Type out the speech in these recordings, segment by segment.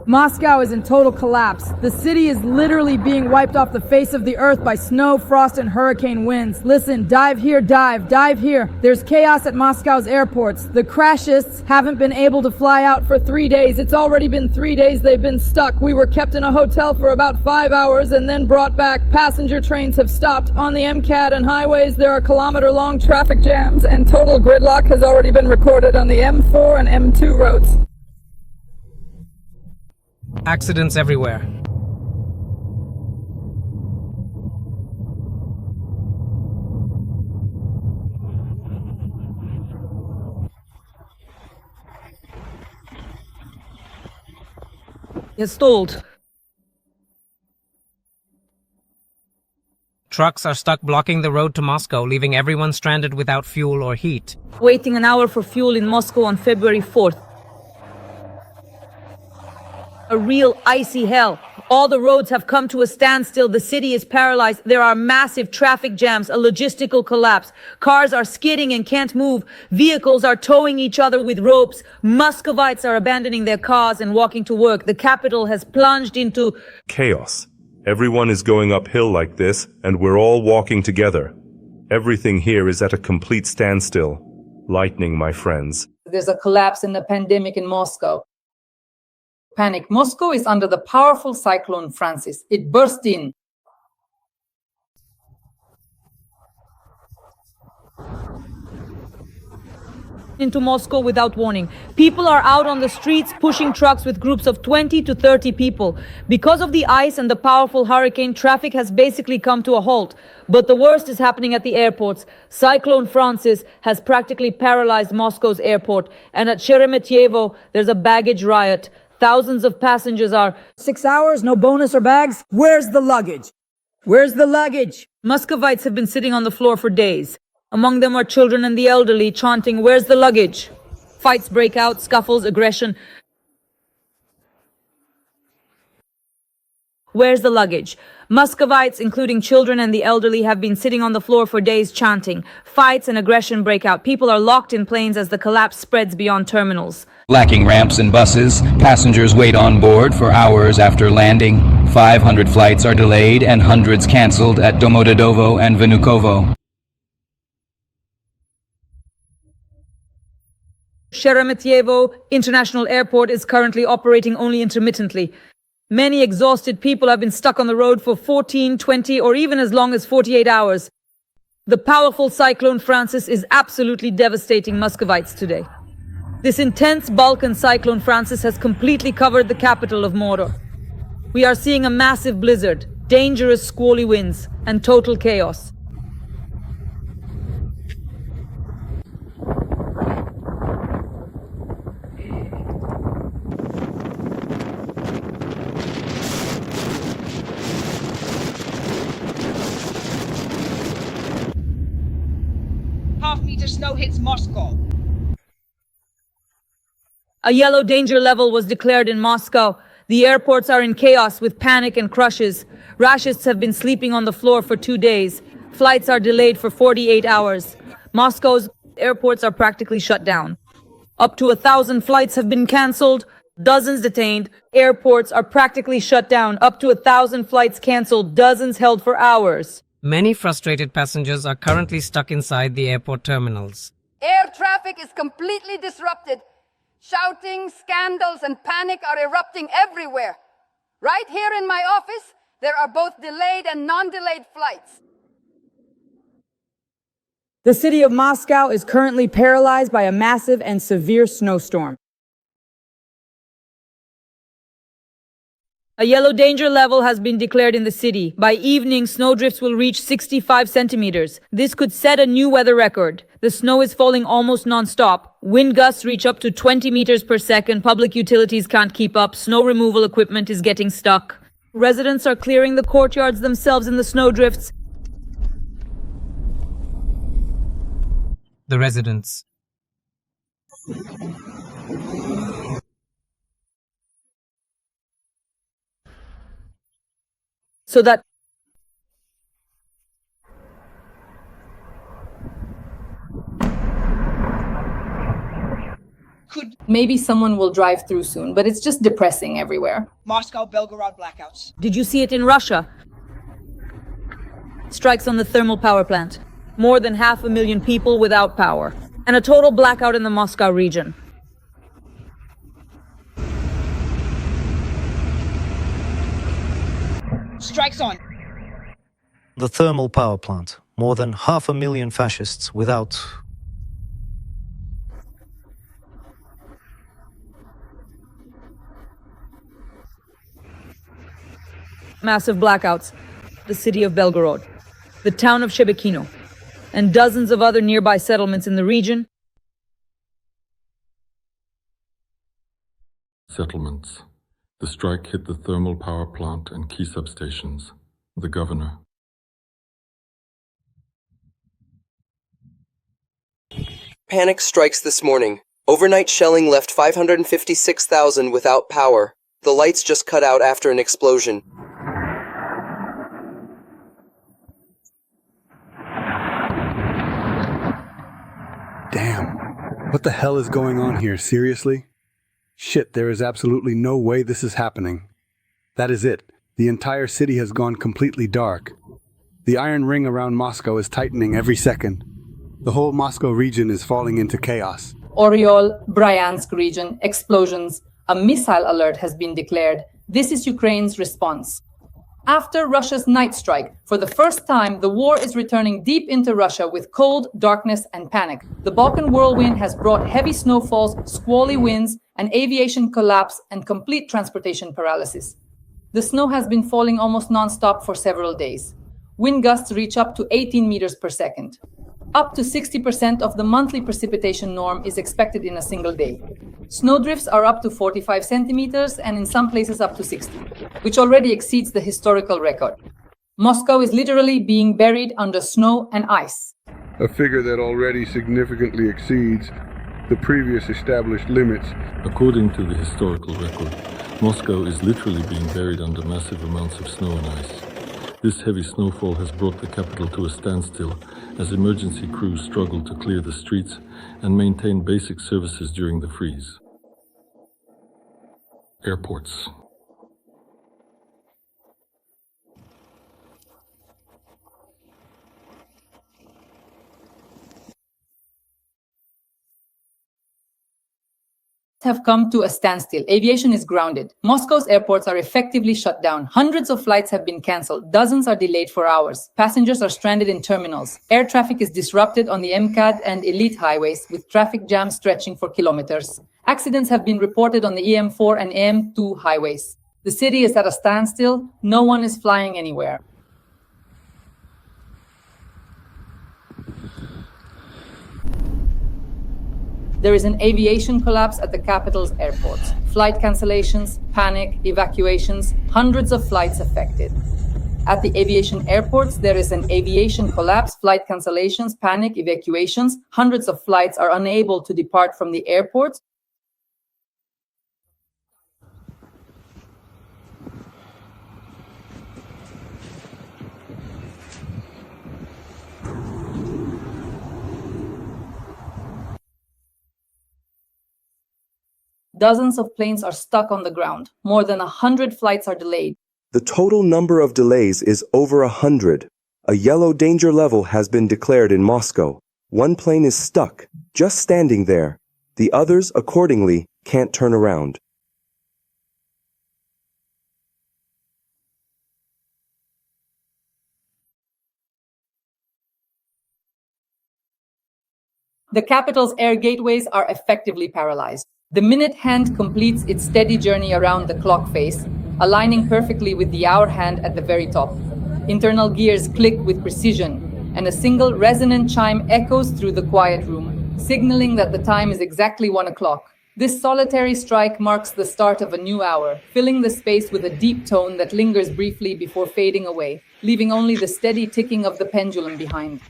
Moscow is in total collapse. The city is literally being wiped off the face of the earth by snow, frost, and hurricane winds. Listen, dive here, dive here. There's chaos at Moscow's airports. The crashists haven't been able to fly out for 3 days. It's already been 3 days they've been stuck. We were kept in a hotel for about 5 hours and then brought back. Passenger trains have stopped. On the MCAT and highways, there are kilometer-long traffic jams, and total gridlock has already been recorded on the M4 and M2 roads. Accidents everywhere. It's stalled. Trucks are stuck blocking the road to Moscow, leaving everyone stranded without fuel or heat. Waiting an hour for fuel in Moscow on February 4th. A real icy hell. All the roads have come to a standstill. The city is paralyzed. There are massive traffic jams, a logistical collapse. Cars are skidding and can't move. Vehicles are towing each other with ropes. Muscovites are abandoning their cars and walking to work. The capital has plunged into chaos. Everyone is going uphill like this, and we're all walking together. Everything here is at a complete standstill. Lightning, my friends. There's a collapse in the pandemic in Moscow. Panic. Moscow is under the powerful cyclone Francis. It burst into Moscow without warning. People are out on the streets pushing trucks with groups of 20 to 30 people. Because of the ice and the powerful hurricane, traffic has basically come to a halt. But the worst is happening at the airports. Cyclone Francis has practically paralyzed Moscow's airport. And at Sheremetyevo, there's a baggage riot. Thousands of passengers are 6 hours, no bonus or bags? Where's the luggage? Where's the luggage? Muscovites have been sitting on the floor for days. Among them are children and the elderly, chanting, "Where's the luggage?" Fights break out, scuffles, aggression. Where's the luggage? Muscovites, including children and the elderly, have been sitting on the floor for days chanting. Fights and aggression break out. People are locked in planes as the collapse spreads beyond terminals. Lacking ramps and buses, passengers wait on board for hours after landing. 500 flights are delayed and hundreds cancelled at Domodedovo and Vnukovo. Sheremetyevo International Airport is currently operating only intermittently. Many exhausted people have been stuck on the road for 14, 20, or even as long as 48 hours. The powerful cyclone Francis is absolutely devastating Muscovites today. This intense Balkan cyclone Francis has completely covered the capital of Mordor. We are seeing a massive blizzard, dangerous squally winds, and total chaos. Half-meter snow hits Moscow. A yellow danger level was declared in Moscow. The airports are in chaos with panic and crushes. Rashists have been sleeping on the floor for 2 days. Flights are delayed for 48 hours. Moscow's airports are practically shut down. Up to 1,000 flights have been cancelled, dozens detained. Airports are practically shut down. Up to 1,000 flights cancelled, dozens held for hours. Many frustrated passengers are currently stuck inside the airport terminals. Air traffic is completely disrupted. Shouting, scandals, and panic are erupting everywhere. Right here in my office, there are both delayed and non-delayed flights. The city of Moscow is currently paralyzed by a massive and severe snowstorm. A yellow danger level has been declared in the city. By evening, snowdrifts will reach 65 centimeters. This could set a new weather record. The snow is falling almost non-stop. Wind gusts reach up to 20 meters per second. Public utilities can't keep up. Snow removal equipment is getting stuck. Residents are clearing the courtyards themselves in the snowdrifts. The residents. So that could Maybe someone will drive through soon, but it's just depressing everywhere. Moscow, Belgorod blackouts. Did you see it in Russia? Strikes on the thermal power plant. More than 500,000 people without power. And a total blackout in the Moscow region. Strikes on. The thermal power plant. More than 500,000 fascists without... Massive blackouts. The city of Belgorod. The town of Shebekino. And dozens of other nearby settlements in the region. Settlements. The strike hit the thermal power plant and key substations. The governor. Panic strikes this morning. Overnight shelling left 556,000 without power. The lights just cut out after an explosion. Damn. What the hell is going on here, seriously? Shit, there is absolutely no way this is happening. That is it. The entire city has gone completely dark. The iron ring around Moscow is tightening every second. The whole Moscow region is falling into chaos. Oryol, Bryansk region, explosions. A missile alert has been declared. This is Ukraine's response. After Russia's night strike, for the first time, the war is returning deep into Russia with cold, darkness, and panic. The Balkan whirlwind has brought heavy snowfalls, squally winds, an aviation collapse, and complete transportation paralysis. The snow has been falling almost non-stop for several days. Wind gusts reach up to 18 meters per second. Up to 60% of the monthly precipitation norm is expected in a single day. Snowdrifts are up to 45 centimeters and in some places up to 60, which already exceeds the historical record. Moscow is literally being buried under snow and ice. A figure that already significantly exceeds the previous established limits. According to the historical record, Moscow is literally being buried under massive amounts of snow and ice. This heavy snowfall has brought the capital to a standstill as emergency crews struggle to clear the streets and maintain basic services during the freeze. Airports. Have come to a standstill. Aviation is grounded. Moscow's airports are effectively shut down. Hundreds of flights have been cancelled. Dozens are delayed for hours. Passengers are stranded in terminals. Air traffic is disrupted on the MCAD and elite highways, with traffic jams stretching for kilometers. Accidents have been reported on the EM4 and EM2 highways. The city is at a standstill. No one is flying anywhere. There is an aviation collapse at the capital's airports. Flight cancellations, panic, evacuations, hundreds of flights affected. At the aviation airports, there is an aviation collapse, flight cancellations, panic, evacuations. Hundreds of flights are unable to depart from the airports. Dozens of planes are stuck on the ground. More than 100 flights are delayed. The total number of delays is over 100. A yellow danger level has been declared in Moscow. One plane is stuck, just standing there. The others, accordingly, can't turn around. The capital's air gateways are effectively paralyzed. The minute hand completes its steady journey around the clock face, aligning perfectly with the hour hand at the very top. Internal gears click with precision, and a single resonant chime echoes through the quiet room, signaling that the time is exactly 1 o'clock. This solitary strike marks the start of a new hour, filling the space with a deep tone that lingers briefly before fading away, leaving only the steady ticking of the pendulum behind.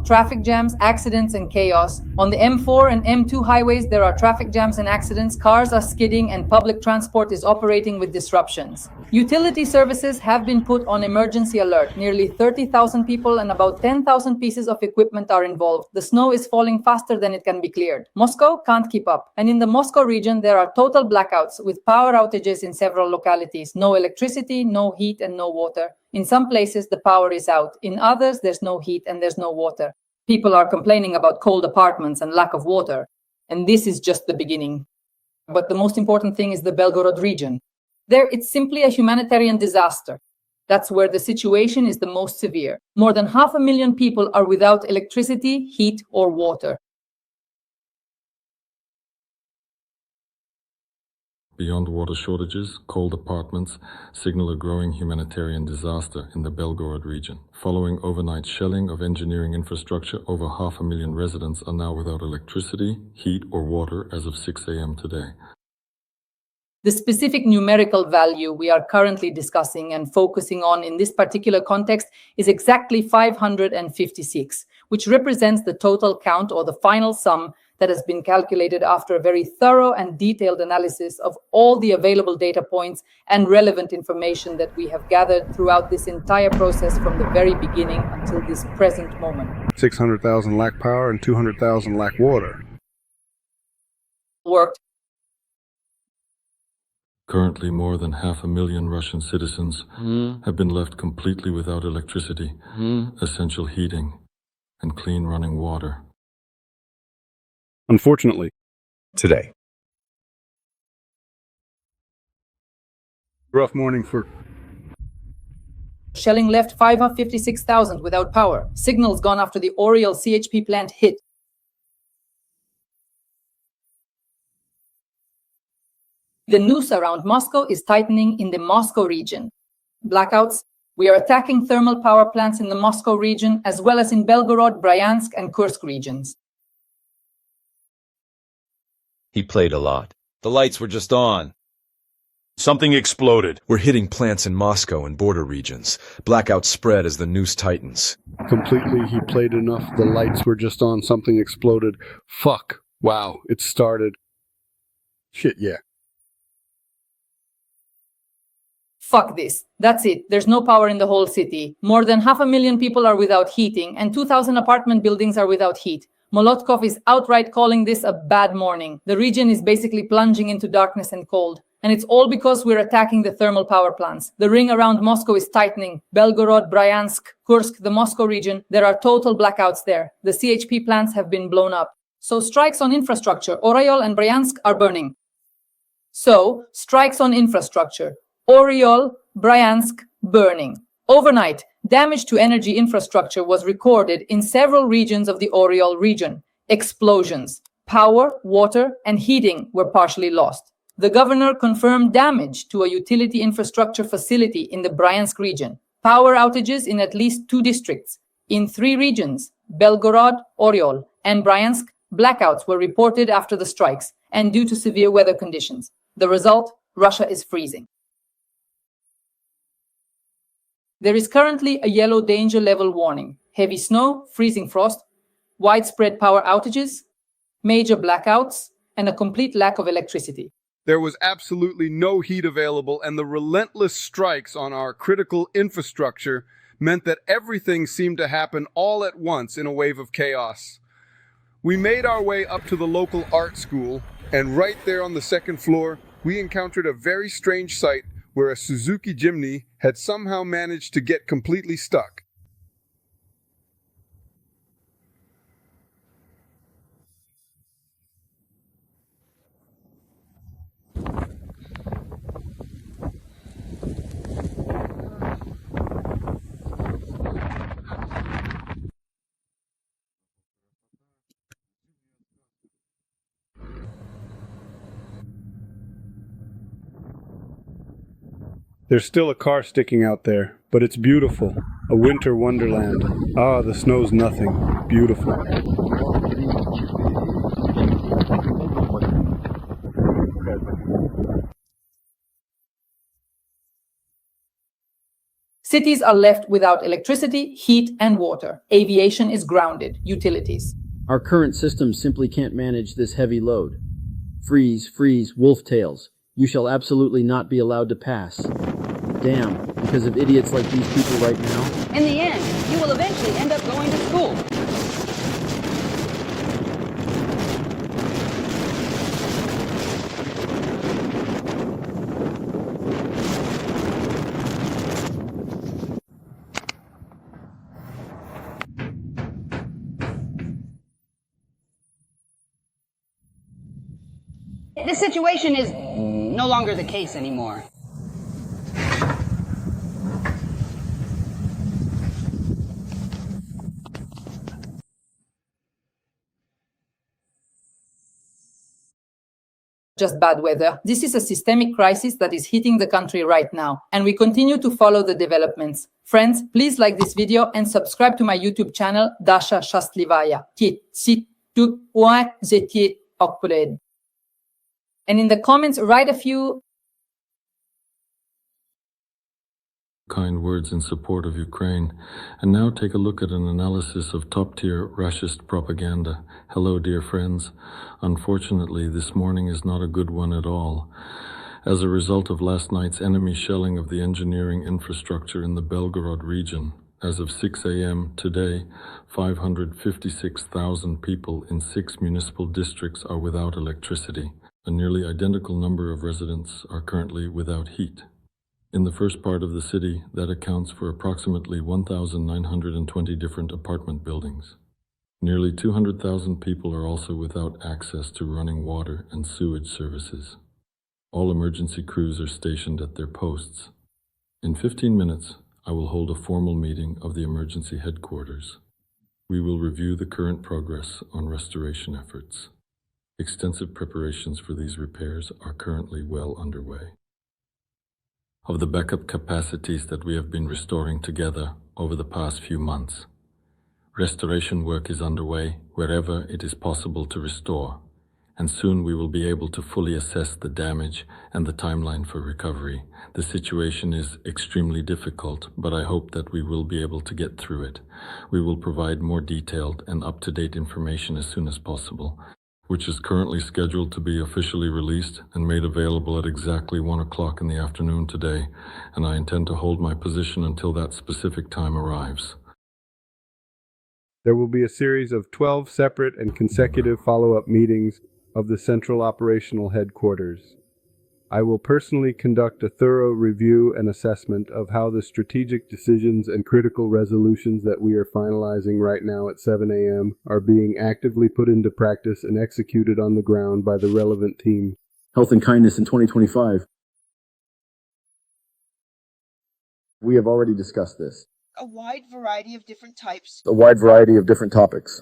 traffic jams, accidents, and chaos. On the M4 and M2 highways, there are traffic jams and accidents, cars are skidding, and public transport is operating with disruptions. Utility services have been put on emergency alert. Nearly 30,000 people and about 10,000 pieces of equipment are involved. The snow is falling faster than it can be cleared. Moscow can't keep up. And in the Moscow region, there are total blackouts with power outages in several localities. No electricity, no heat, and no water. In some places, the power is out. In others, there's no heat and there's no water. People are complaining about cold apartments and lack of water. And this is just the beginning. But the most important thing is the Belgorod region. There, it's simply a humanitarian disaster. That's where the situation is the most severe. More than 500,000 people are without electricity, heat, or water. Beyond water shortages, cold apartments signal a growing humanitarian disaster in the Belgorod region. Following overnight shelling of engineering infrastructure, over 500,000 residents are now without electricity, heat, or water as of 6 a.m. today. The specific numerical value we are currently discussing and focusing on in this particular context is exactly 556, which represents the total count or the final sum that has been calculated after a very thorough and detailed analysis of all the available data points and relevant information that we have gathered throughout this entire process from the very beginning until this present moment. 600,000 lack power and 200,000 lack water. Worked. Currently, more than 500,000 Russian citizens have been left completely without electricity, essential heating, and clean running water. Unfortunately, Today. rough morning for Shelling left 556,000 without power. Signals gone after the Oriol CHP plant hit. The noose around Moscow is tightening in the Moscow region. Blackouts. We are attacking thermal power plants in the Moscow region as well as in Belgorod, Bryansk, and Kursk regions. He played a lot. The lights were just on. Something exploded. We're hitting plants in Moscow and border regions. Blackouts spread as the noose tightens. completely. He played enough. The lights were just on. Something exploded. Fuck. Wow. It started. Shit, yeah. Fuck this. That's it. There's no power in the whole city. More than 500,000 people are without heating, and 2,000 apartment buildings are without heat. Molotkov is outright calling this a bad morning. The region is basically plunging into darkness and cold. And it's all because we're attacking the thermal power plants. The ring around Moscow is tightening. Belgorod, Bryansk, Kursk, the Moscow region, there are total blackouts there. The CHP plants have been blown up. So strikes on infrastructure, Oriol and Bryansk are burning. So, strikes on infrastructure, Oriol, Bryansk, burning. Overnight, damage to energy infrastructure was recorded in several regions of the Oriol region. Explosions, power, water, and heating were partially lost. The governor confirmed damage to a utility infrastructure facility in the Bryansk region. Power outages in at least 2 districts. In 3 regions, Belgorod, Oriol, and Bryansk, blackouts were reported after the strikes and due to severe weather conditions. The result, Russia is freezing. There is currently a yellow danger level warning. Heavy snow, freezing frost, widespread power outages, major blackouts, and a complete lack of electricity. There was absolutely no heat available, and the relentless strikes on our critical infrastructure meant that everything seemed to happen all at once in a wave of chaos. We made our way up to the local art school, and right there on the 2nd floor, we encountered a very strange sight where a Suzuki Jimny had somehow managed to get completely stuck. There's still a car sticking out there, but it's beautiful. A winter wonderland. Ah, the snow's nothing. Beautiful. Cities are left without electricity, heat, and water. Aviation is grounded. Utilities. Our current system simply can't manage this heavy load. Freeze, freeze, wolf tails. You shall absolutely not be allowed to pass. Damn, because of idiots like these people right now? In the end, you will eventually end up going to school. This situation is no longer the case anymore. Just bad weather. This is a systemic crisis that is hitting the country right now, and we continue to follow the developments. Friends, please like this video and subscribe to my YouTube channel, Dasha Shastlivaya. And in the comments, write a few kind words in support of Ukraine. And now take a look at an analysis of top-tier Russist propaganda. Hello, dear friends. Unfortunately, this morning is not a good one at all. As a result of last night's enemy shelling of the engineering infrastructure in the Belgorod region, as of 6 a.m. today, 556,000 people in 6 municipal districts are without electricity. A nearly identical number of residents are currently without heat. In the first part of the city, that accounts for approximately 1,920 different apartment buildings. Nearly 200,000 people are also without access to running water and sewage services. All emergency crews are stationed at their posts. In 15 minutes, I will hold a formal meeting of the emergency headquarters. We will review the current progress on restoration efforts. Extensive preparations for these repairs are currently well underway. Of the backup capacities that we have been restoring together over the past few months, restoration work is underway wherever it is possible to restore, and soon we will be able to fully assess the damage and the timeline for recovery. The situation is extremely difficult, but I hope that we will be able to get through it. We will provide more detailed and up-to-date information as soon as possible, which is currently scheduled to be officially released and made available at exactly 1 o'clock in the afternoon today, and I intend to hold my position until that specific time arrives. There will be a series of 12 separate and consecutive follow-up meetings of the Central Operational Headquarters. I will personally conduct a thorough review and assessment of how the strategic decisions and critical resolutions that we are finalizing right now at 7 a.m. are being actively put into practice and executed on the ground by the relevant team. Health and kindness in 2025. We have already discussed this. A wide variety of different types. A wide variety of different topics.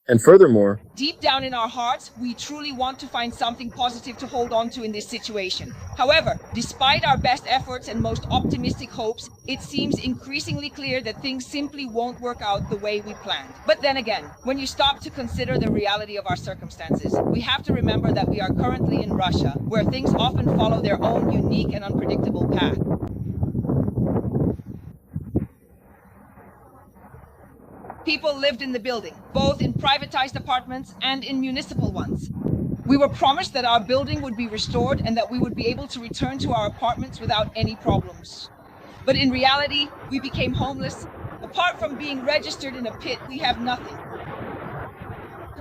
And furthermore, Deep down in our hearts, we truly want to find something positive to hold on to in this situation. However, despite our best efforts and most optimistic hopes, it seems increasingly clear that things simply won't work out the way we planned. But then again, when you stop to consider the reality of our circumstances, we have to remember that we are currently in Russia, where things often follow their own unique and unpredictable path. People lived in the building, both in privatized apartments and in municipal ones. We were promised that our building would be restored and that we would be able to return to our apartments without any problems. But in reality, we became homeless. Apart from being registered in a pit, we have nothing.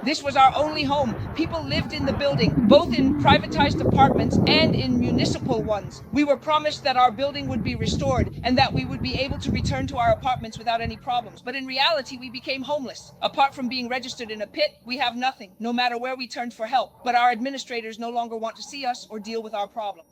This was our only home. People lived in the building, both in privatized apartments and in municipal ones. We were promised that our building would be restored and that we would be able to return to our apartments without any problems. But in reality, we became homeless. Apart from being registered in a pit, we have nothing, no matter where we turned for help. But our administrators no longer want to see us or deal with our problem.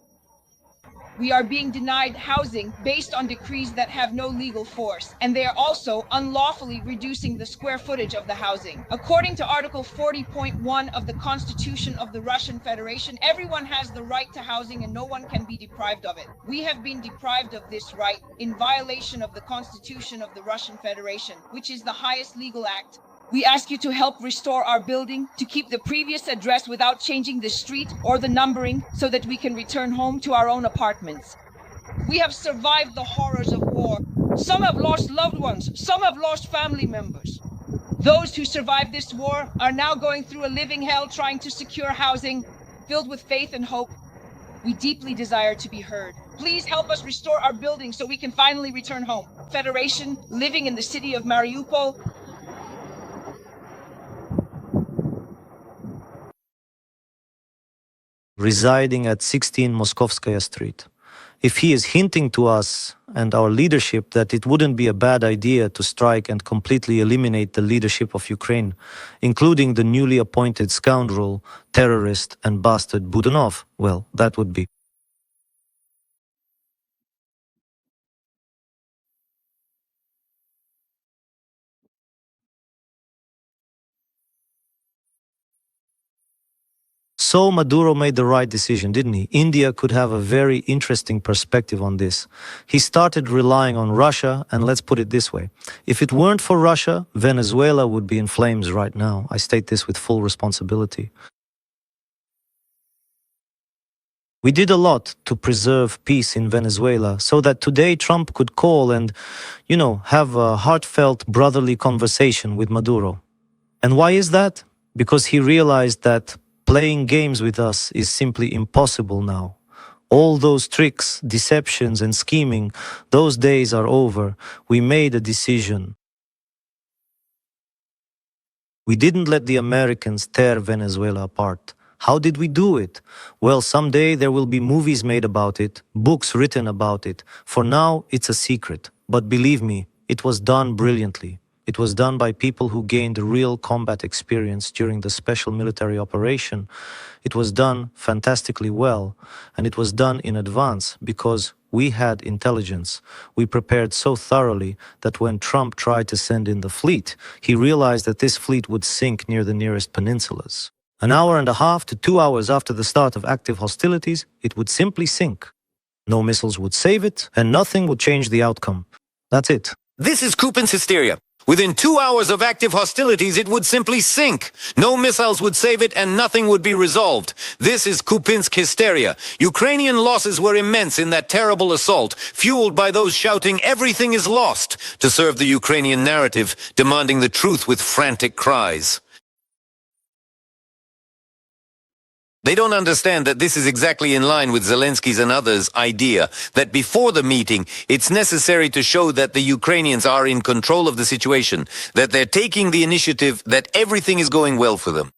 We are being denied housing based on decrees that have no legal force, and they are also unlawfully reducing the square footage of the housing. According to Article 40.1 of the Constitution of the Russian Federation, everyone has the right to housing and no one can be deprived of it. We have been deprived of this right in violation of the Constitution of the Russian Federation, which is the highest legal act. We ask you to help restore our building, to keep the previous address without changing the street or the numbering so that we can return home to our own apartments. We have survived the horrors of war. Some have lost loved ones. Some have lost family members. Those who survived this war are now going through a living hell trying to secure housing, filled with faith and hope. We deeply desire to be heard. Please help us restore our buildings so we can finally return home. Federation, living in the city of Mariupol. Residing at 16 Moskovskaya Street. If he is hinting to us and our leadership that it wouldn't be a bad idea to strike and completely eliminate the leadership of Ukraine, including the newly appointed scoundrel, terrorist and bastard Budanov, well, that would be. So Maduro made the right decision, didn't he? India could have a very interesting perspective on this. He started relying on Russia, and let's put it this way. If it weren't for Russia, Venezuela would be in flames right now. I state this with full responsibility. We did a lot to preserve peace in Venezuela so that today Trump could call and, have a heartfelt brotherly conversation with Maduro. And why is that? Because he realized that playing games with us is simply impossible now. All those tricks, deceptions and scheming, those days are over. We made a decision. We didn't let the Americans tear Venezuela apart. How did we do it? Well, someday there will be movies made about it, books written about it. For now, it's a secret. But believe me, it was done brilliantly. It was done by people who gained real combat experience during the special military operation. It was done fantastically well, and it was done in advance because we had intelligence. We prepared so thoroughly that when Trump tried to send in the fleet, he realized that this fleet would sink near the nearest peninsulas. An hour and a half to 2 hours after the start of active hostilities, it would simply sink. No missiles would save it, and nothing would change the outcome. That's it. This is Putin'S hysteria. Within 2 hours of active hostilities, it would simply sink. No missiles would save it and nothing would be resolved. This is Putin'S hysteria. Ukrainian losses were immense in that terrible assault, fueled by those shouting, "Everything is lost," to serve the Ukrainian narrative, demanding the truth with frantic cries. They don't understand that this is exactly in line with Zelensky's and others' idea that before the meeting, it's necessary to show that the Ukrainians are in control of the situation, that they're taking the initiative, that everything is going well for them.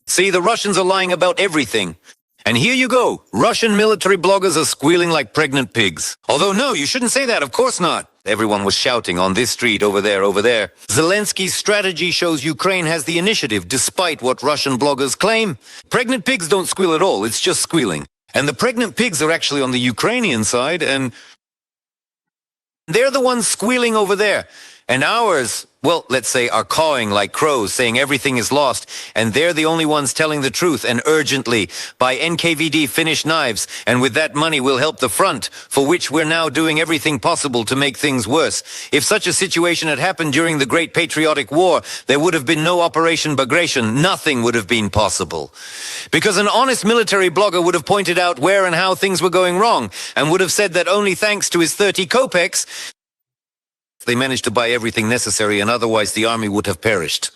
See, the Russians are lying about everything. And here you go. Russian military bloggers are squealing like pregnant pigs. Although no, you shouldn't say that, of course not. Everyone was shouting on this street, over there, over there. Zelensky's strategy shows Ukraine has the initiative, despite what Russian bloggers claim. Pregnant pigs don't squeal at all, it's just squealing. And the pregnant pigs are actually on the Ukrainian side, and they're the ones squealing over there. And ours, well, let's say, are cawing like crows, saying everything is lost, and they're the only ones telling the truth, and urgently. Buy NKVD Finnish knives, and with that money we'll help the front, for which we're now doing everything possible to make things worse. If such a situation had happened during the Great Patriotic War, there would have been no Operation Bagration. Nothing would have been possible. Because an honest military blogger would have pointed out where and how things were going wrong, and would have said that only thanks to his 30 kopecks, they managed to buy everything necessary, and otherwise the army would have perished.